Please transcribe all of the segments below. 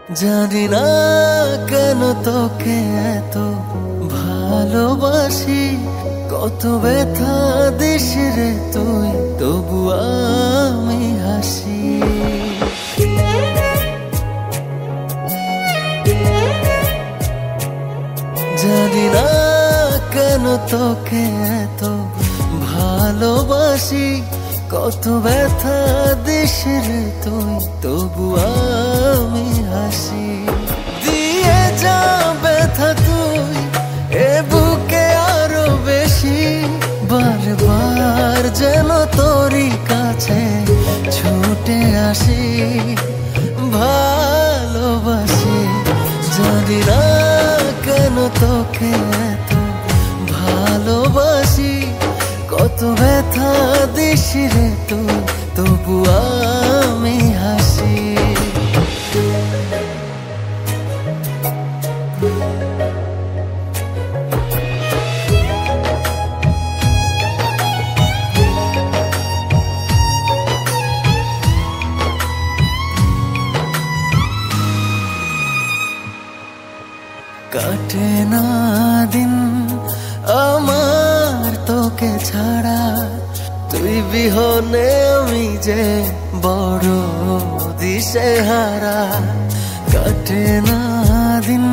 জানি না কেন তোকে এত ভালোবাসি, কত ব্যথা দিস রে তুই, তবু আমি হাসি। জানি না কেন তোকে এত ভালোবাসি, কত ব্যথা দিস রে তুই, তবু আমি হাসি। দিয়ে যা ব্যথা তুই এ বুকে আরো বেশি, বারবার যেন তোরই কাছে ছুটে আসি, ভালোবাসি। জানি না কেন তোকে এত ভালোবাসি, কত ব্যথা দিস রে তুই, তবু আমি হাসি। কাটে না দিন আমার তোকে ছাড়া, তুই বিহনে আমি যে বড় দিশেহারা। কাটে না দিন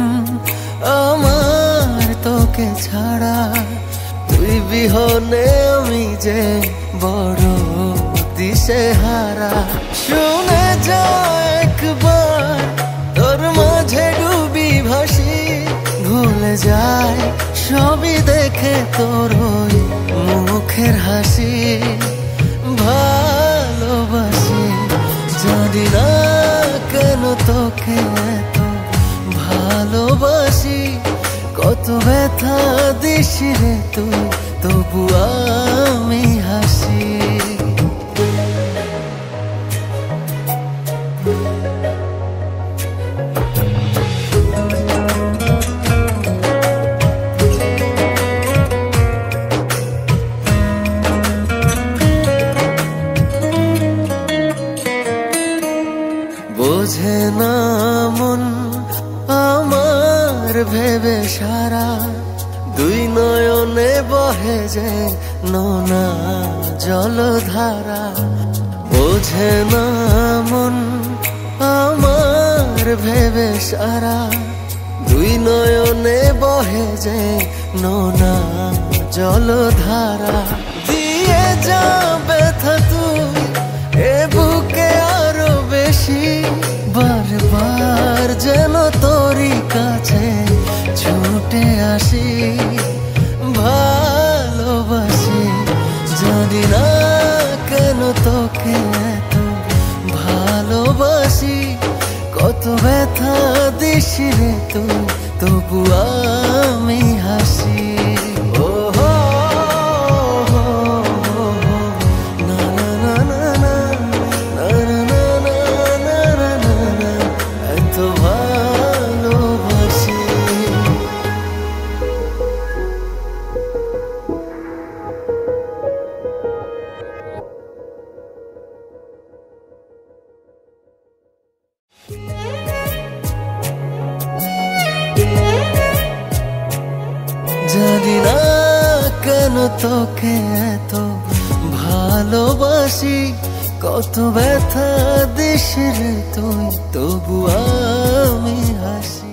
আমার তোকে ছাড়া, তুই বিহনে আমি যে বড় দিশেহারা। শুনে যা একবার তোর মাঝে ডুবি ভাসি, ভুলে যায় সবই দেখে তোর ওই মুখের হাসি, ভালোবাসি। জানি না কেন তোকে এত ভালোবাসি, কত ব্যথা দিস রে তুই, তবু আমি হাসি। বোঝে না মন আমার ভেবে সারা, দুই নয়নে বহে যে নোনা জলধারা। বোঝে না মন আমার ভেবে সারা, দুই নয়নে বহে যে নোনা জলধারা। দিয়ে যা ব্যথা তুই এ বুকে আরো বেশি, বারবার যেন তোরই কাছে ছুটে আসি, ভালোবাসি। জানি না কেন তোকে এত ভালোবাসি, কত ব্যথা দিস রে তুই, তবু আমি হাসি। জানি না কেন তোকে এত ভালোবাসি, কত ব্যথা দিস রে তুই, তবু আমি হাসি।